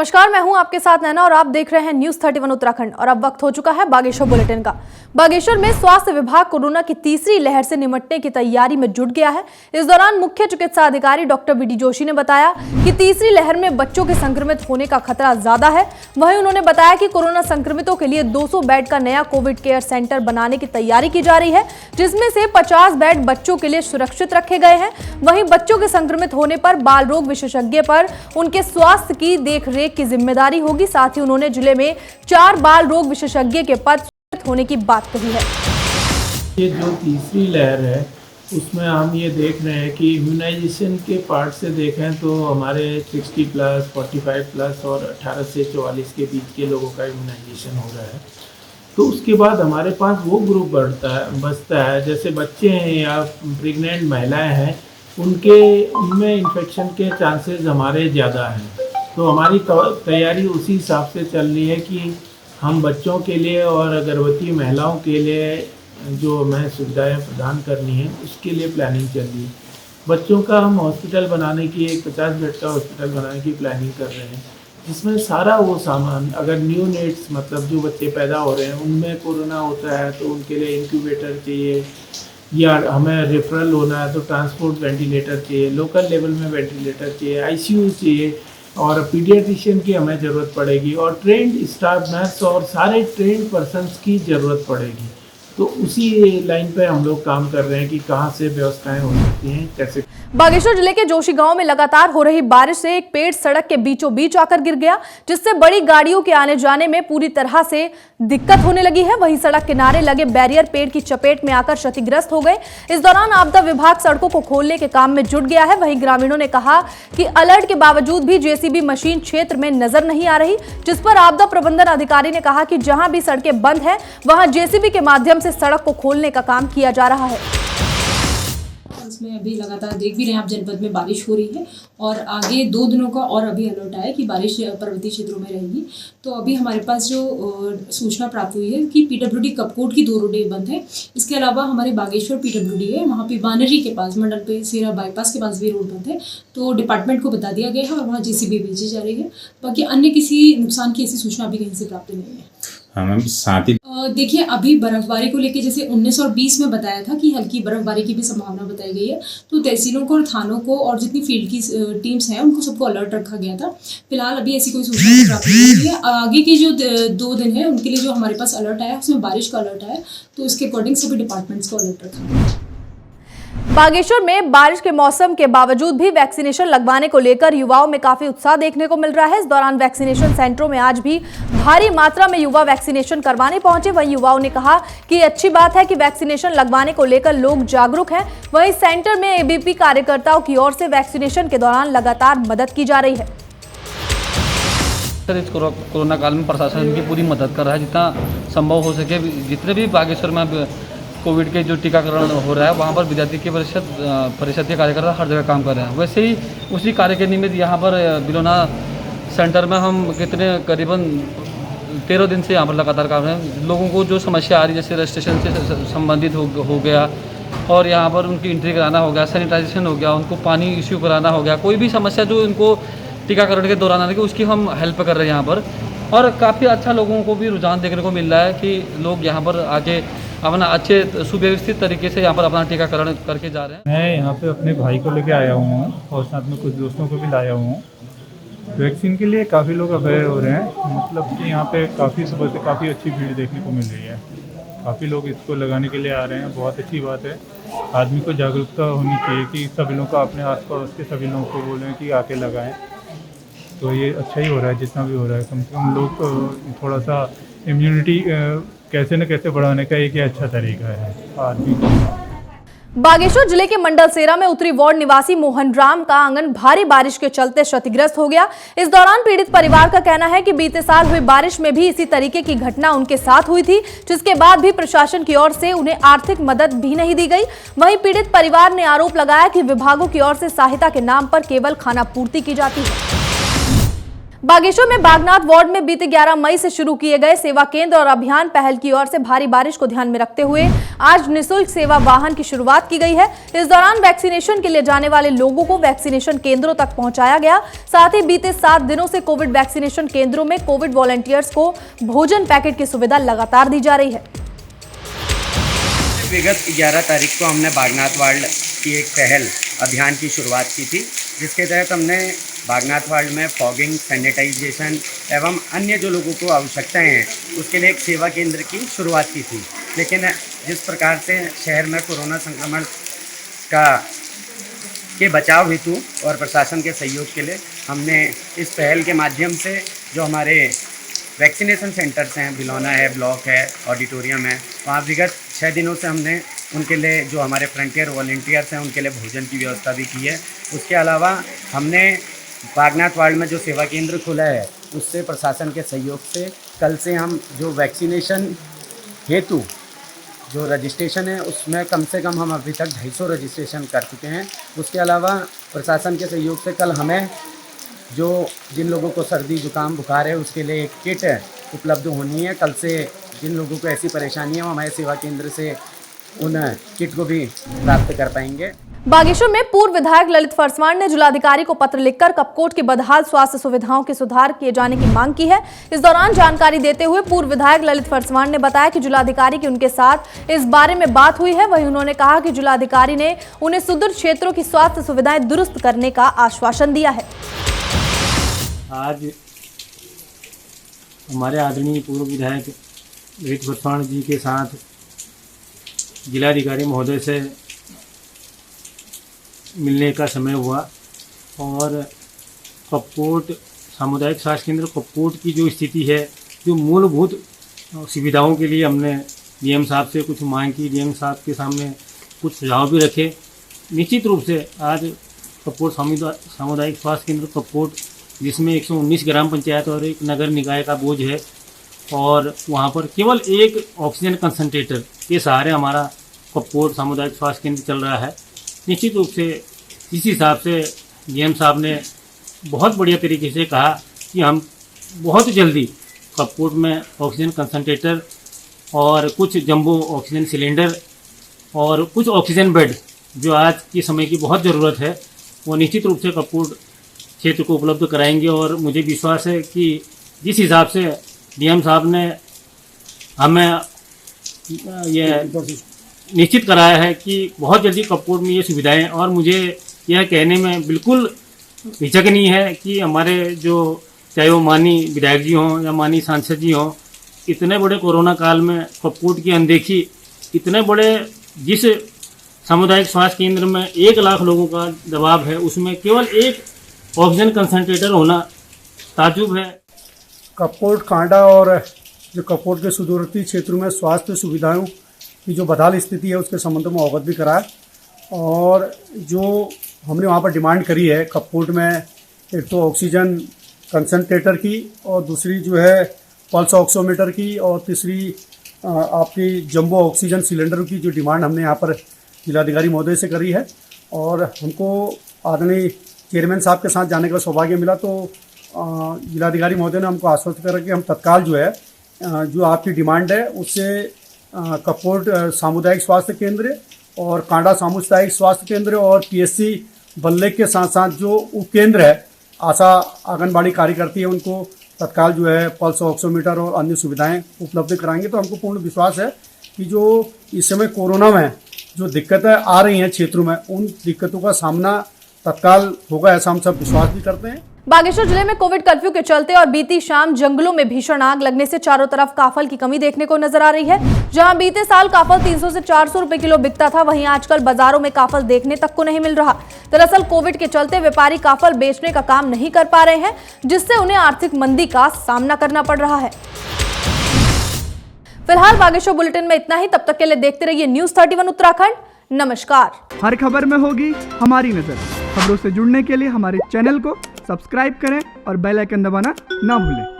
नमस्कार, मैं हूं आपके साथ नैना और आप देख रहे हैं न्यूज 31 उत्तराखंड। और अब वक्त हो चुका है बागेश्वर बुलेटिन का। बागेश्वर में स्वास्थ्य विभाग कोरोना की तीसरी लहर से निपटने की तैयारी में जुट गया है। इस दौरान मुख्य चिकित्सा अधिकारी डॉक्टर बीडी जोशी ने बताया कि तीसरी लहर में बच्चों के संक्रमित होने का खतरा ज्यादा है। वहीं उन्होंने बताया कि कोरोना संक्रमितों के लिए 200 बेड का नया कोविड केयर सेंटर बनाने की तैयारी की जा रही है, जिसमें से 50 बेड बच्चों के लिए सुरक्षित रखे गए हैं। वहीं बच्चों के संक्रमित होने पर बाल रोग विशेषज्ञ पर उनके स्वास्थ्य की देखरेख की जिम्मेदारी होगी। साथ ही उन्होंने जिले में 4 बाल रोग विशेषज्ञ के पद होने की बात कही है। ये जो तीसरी लहर है उसमें हम ये देख रहे हैं कि इम्यूनाइजेशन के पार्ट से देखें तो हमारे 60 प्लस 45 प्लस और 18 से 44 के बीच के लोगों का इम्यूनाइजेशन हो रहा है। तो उसके बाद हमारे पास वो ग्रुप बचता है जैसे बच्चे हैं या प्रेग्नेंट महिलाएं हैं, उनमें इन्फेक्शन के चांसेस हमारे ज़्यादा हैं। तो हमारी तैयारी उसी हिसाब से चल रही है कि हम बच्चों के लिए और गर्भवती महिलाओं के लिए जो हमें सुविधाएं प्रदान करनी है उसके लिए प्लानिंग चल रही है। बच्चों का हम हॉस्पिटल बनाने की 50 बेड का हॉस्पिटल बनाने की प्लानिंग कर रहे हैं, जिसमें सारा वो सामान, अगर न्यूनेट्स मतलब जो बच्चे पैदा हो रहे हैं उनमें कोरोना होता है तो उनके लिए इंक्यूबेटर चाहिए, या हमें रेफरल होना है तो ट्रांसपोर्ट वेंटिलेटर चाहिए, लोकल लेवल में वेंटिलेटर चाहिए, आईसीयू चाहिए, और पीडियाट्रिशियन की हमें ज़रूरत पड़ेगी, और ट्रेंड स्टाफ नर्स और सारे ट्रेंड पर्सन्स की ज़रूरत पड़ेगी। तो उसी लाइन पे हम लोग काम कर रहे हैं कि कहाँ से व्यवस्थाएं हो सकती हैं, कैसे। बागेश्वर जिले के जोशी गांव में लगातार हो रही बारिश से एक पेड़ सड़क के बीचों बीच आकर गिर गया, जिससे बड़ी गाड़ियों के आने जाने में पूरी तरह से दिक्कत होने लगी है। वहीं सड़क किनारे लगे बैरियर पेड़ की चपेट में आकर क्षतिग्रस्त हो गए। इस दौरान आपदा विभाग सड़कों को खोलने के काम में जुट गया है। वहीं ग्रामीणों ने कहा कि अलर्ट के बावजूद भी जेसीबी मशीन क्षेत्र में नजर नहीं आ रही, जिस पर आपदा प्रबंधन अधिकारी ने कहा कि जहां भी सड़कें बंद है वहां जेसीबी के माध्यम से सड़क को खोलने का काम किया जा रहा है। इसमें अभी लगातार देख भी रहे हैं आप, जनपद में बारिश हो रही है और आगे 2 दिनों का और अभी अलर्ट आया कि बारिश पर्वतीय क्षेत्रों में रहेगी। तो अभी हमारे पास जो सूचना प्राप्त हुई है कि पीडब्ल्यूडी कपकोट की 2 रोडें बंद हैं। इसके अलावा हमारे बागेश्वर पीडब्ल्यूडी है, वहाँ पे बानरी के पास मंडल पे सेरा बाईपास के पास भी रोड बंद है। तो डिपार्टमेंट को बता दिया गया है और वहाँ जेसीबी भेजी जा रही है। बाकी अन्य किसी नुकसान की ऐसी सूचना अभी कहीं से प्राप्त नहीं है। हाँ मैम, साथ ही देखिए अभी बर्फबारी को लेकर जैसे 19 और 20 में बताया था कि हल्की बर्फबारी की भी संभावना बताई गई है। तो तहसीलों को और थानों को और जितनी फील्ड की टीम्स हैं उनको सबको अलर्ट रखा गया था। फिलहाल अभी ऐसी कोई सूचना प्राप्त नहीं हुई है। आगे की जो 2 दिन है उनके लिए जो हमारे पास अलर्ट आया उसमें बारिश का अलर्ट आया, तो उसके अकॉर्डिंग सभी डिपार्टमेंट्स को अलर्ट रखा गया। बागेश्वर में बारिश के मौसम के बावजूद भी वैक्सीनेशन लगवाने को लेकर युवाओं में काफी उत्साह देखने को मिल रहा है। इस दौरान वैक्सीनेशन सेंटरों में आज भी भारी मात्रा में युवा वैक्सीनेशन करवाने पहुंचे। वहीं युवाओं ने कहा कि अच्छी बात है कि वैक्सीनेशन लगवाने को लेकर लोग जागरूक हैं। वहीं सेंटर में एबीपी कार्यकर्ताओं की ओर से वैक्सीनेशन के दौरान लगातार मदद की जा रही है। सर, इस कोरोना काल में प्रशासन इनकी पूरी मदद कर रहा है, जितना संभव हो सके। जितने भी बागेश्वर में कोविड के जो टीकाकरण हो रहा है वहाँ पर विद्यार्थी के परिषद के कार्यकर्ता हर जगह काम कर रहे हैं। वैसे ही उसी कार्य के निमित्त यहाँ पर बिलोना सेंटर में हम करीबन 13 दिन से यहाँ पर लगातार काम रहे हैं। लोगों को जो समस्या आ रही है जैसे रजिस्ट्रेशन से संबंधित हो गया, और यहाँ पर उनकी एंट्री कराना हो गया, सैनिटाइजेशन हो गया, उनको पानी इश्यू कराना हो गया, कोई भी समस्या जो इनको टीकाकरण के दौरान आने की उसकी हम हेल्प कर रहे हैं यहाँ पर। और काफ़ी अच्छा लोगों को भी रुझान देखने को मिल रहा है कि लोग यहाँ पर आके अपना अच्छे सुव्यवस्थित तरीके से यहाँ पर अपना टीकाकरण करके जा रहे हैं। मैं यहाँ पे अपने भाई को लेके आया हूँ और साथ में कुछ दोस्तों को भी लाया हूँ। वैक्सीन के लिए काफ़ी लोग अवेयर हो रहे हैं, मतलब कि यहाँ पे काफ़ी सुबह से काफ़ी अच्छी भीड़ देखने को मिल रही है। काफ़ी लोग इसको लगाने के लिए आ रहे हैं, बहुत अच्छी बात है। आदमी को जागरूकता होनी चाहिए कि सभी लोग का अपने आस पड़ोस के सभी लोगों को बोलें कि आके लगाएं। तो ये अच्छा ही हो रहा है, जितना भी हो रहा है। कम से कम लोग थोड़ा सा इम्यूनिटी कैसे न कैसे बढ़ाने का एक अच्छा तरीका है आदमी को। बागेश्वर जिले के मंडल सेरा में उत्तरी वार्ड निवासी मोहन राम का आंगन भारी बारिश के चलते क्षतिग्रस्त हो गया। इस दौरान पीड़ित परिवार का कहना है कि बीते साल हुई बारिश में भी इसी तरीके की घटना उनके साथ हुई थी, जिसके बाद भी प्रशासन की ओर से उन्हें आर्थिक मदद भी नहीं दी गई। वहीं पीड़ित परिवार ने आरोप लगाया कि विभागों की ओर से सहायता के नाम पर केवल खाना पूर्ति की जाती है। बागेश्वर में बागनाथ वार्ड में बीते 11 मई से शुरू किए गए सेवा केंद्र और अभियान पहल की ओर से भारी बारिश को ध्यान में रखते हुए आज निःशुल्क सेवा वाहन की शुरुआत की गई है। इस दौरान वैक्सीनेशन के लिए जाने वाले लोगों को वैक्सीनेशन केंद्रों तक पहुंचाया गया। साथ ही बीते 7 दिनों से कोविड वैक्सीनेशन केंद्रों में कोविड वॉलंटियर्स को भोजन पैकेट की सुविधा लगातार दी जा रही है। विगत 11 तारीख को हमने बागनाथ वार्ड की एक पहल अभियान की शुरुआत की थी, जिसके तहत हमने बागनाथ वार्ड में फॉगिंग, सैनिटाइजेशन एवं अन्य जो लोगों को आवश्यकताएं हैं उसके लिए एक सेवा केंद्र की शुरुआत की थी। लेकिन जिस प्रकार से शहर में कोरोना संक्रमण के बचाव हेतु और प्रशासन के सहयोग के लिए हमने इस पहल के माध्यम से जो हमारे वैक्सीनेशन सेंटर्स हैं, भिलौना है, ब्लॉक है, ऑडिटोरियम है, वहाँ विगत 6 दिनों से हमने उनके लिए जो हमारे फ्रंटियर वॉलंटियर्स हैं उनके लिए भोजन की व्यवस्था भी की है। उसके अलावा हमने बागनाथ वार्ड में जो सेवा केंद्र खुला है उससे प्रशासन के सहयोग से कल से हम जो वैक्सीनेशन हेतु जो रजिस्ट्रेशन है उसमें कम से कम हम अभी तक 250 रजिस्ट्रेशन कर चुके हैं। उसके अलावा प्रशासन के सहयोग से कल हमें जो जिन लोगों को सर्दी जुकाम बुखार है उसके लिए एक किट उपलब्ध होनी है। कल से जिन लोगों को ऐसी परेशानी है वो हमारे सेवा केंद्र से उन किट को भी प्राप्त कर पाएंगे। बागेश्वर में पूर्व विधायक ललित फरसवाण ने जिलाधिकारी को पत्र लिखकर कपकोट की बदहाल स्वास्थ्य सुविधाओं के सुधार किए जाने की मांग की है। इस दौरान जानकारी देते हुए पूर्व विधायक ललित फरसवाण ने बताया कि जिलाधिकारी की उनके साथ इस बारे में बात हुई है। वहीं उन्होंने कहा कि जिलाधिकारी ने उन्हें सुदूर क्षेत्रों की स्वास्थ्य सुविधाएं दुरुस्त करने का आश्वासन दिया है। आज हमारे आदरणीय पूर्व विधायक ललित फरसवाण जी के साथ जिलाधिकारी महोदय से मिलने का समय हुआ और कपकोट सामुदायिक स्वास्थ्य केंद्र कपकोट की जो स्थिति है, जो मूलभूत सुविधाओं के लिए हमने डीएम साहब से कुछ मांग की, डीएम साहब के सामने कुछ सुझाव भी रखे। निश्चित रूप से आज कपकोट सामुदायिक स्वास्थ्य केंद्र कपकोट, जिसमें 119 ग्राम पंचायत और एक नगर निकाय का बोझ है, और वहाँ पर केवल एक ऑक्सीजन कंसंट्रेटर के सहारे हमारा कपकोट सामुदायिक स्वास्थ्य केंद्र चल रहा है। निश्चित रूप से इस हिसाब से डीएम साहब ने बहुत बढ़िया तरीके से कहा कि हम बहुत जल्दी कपकोट में ऑक्सीजन कंसंट्रेटर और कुछ जंबो ऑक्सीजन सिलेंडर और कुछ ऑक्सीजन बेड जो आज के समय की बहुत ज़रूरत है वो निश्चित रूप से कपकोट क्षेत्र को उपलब्ध कराएंगे। और मुझे विश्वास है कि जिस हिसाब से डीएम साहब ने हमें ये निश्चित कराया है कि बहुत जल्दी कपकोट में ये सुविधाएं, और मुझे यह कहने में बिल्कुल हिचक नहीं है कि हमारे जो चाहे वो माननीय विधायक जी हों या माननीय सांसद जी हों, इतने बड़े कोरोना काल में कपकोट की अनदेखी, इतने बड़े जिस सामुदायिक स्वास्थ्य केंद्र में 1 लाख लोगों का दबाव है उसमें केवल एक ऑक्सीजन कंसंट्रेटर होना ताज्जुब है। कपकोट, कांडा और जो कपकोट के सुदूरवर्ती क्षेत्रों में स्वास्थ्य सुविधाओं की जो बदहाल स्थिति है उसके संबंध में अवगत भी कराया। और जो हमने वहाँ पर डिमांड करी है कपकोट में, एक तो ऑक्सीजन कंसंट्रेटर की और दूसरी जो है पल्स ऑक्सीमीटर की और तीसरी आपकी जंबो ऑक्सीजन सिलेंडर की जो डिमांड हमने यहाँ पर जिलाधिकारी महोदय से करी है। और हमको आदरणीय चेयरमैन साहब के साथ जाने का सौभाग्य मिला, तो जिलाधिकारी महोदय ने हमको आश्वस्त करा कि हम तत्काल जो है जो आपकी डिमांड है उससे कपकोट सामुदायिक स्वास्थ्य केंद्र और कांडा सामुदायिक स्वास्थ्य केंद्र और पीएससी बल्ले के साथ साथ जो उपकेंद्र है, आशा आंगनबाड़ी कार्यकर्ती है, उनको तत्काल जो है पल्स ऑक्सीमीटर और अन्य सुविधाएं उपलब्ध कराएंगे। तो हमको पूर्ण विश्वास है कि जो इस समय कोरोना में जो दिक्कतें आ रही हैं क्षेत्रों में, उन दिक्कतों का सामना तत्काल होगा, ऐसा हम सब विश्वास भी करते हैं। बागेश्वर जिले में कोविड कर्फ्यू के चलते और बीती शाम जंगलों में भीषण आग लगने से चारों तरफ काफल की कमी देखने को नजर आ रही है। जहां बीते साल काफल 300 से 400 रुपए किलो बिकता था, वहीं आजकल बाजारों में काफल देखने तक को नहीं मिल रहा। दरअसल कोविड के चलते व्यापारी काफल बेचने का काम नहीं कर पा रहे हैं, जिससे उन्हें आर्थिक मंदी का सामना करना पड़ रहा है। फिलहाल बागेश्वर बुलेटिन में इतना ही। तब तक के लिए देखते रहिए न्यूज़ 31 उत्तराखंड। नमस्कार। हर खबर में होगी हमारी नजर। खबरों से जुड़ने के लिए हमारे चैनल को सब्सक्राइब करें और बेल आइकन दबाना ना भूलें।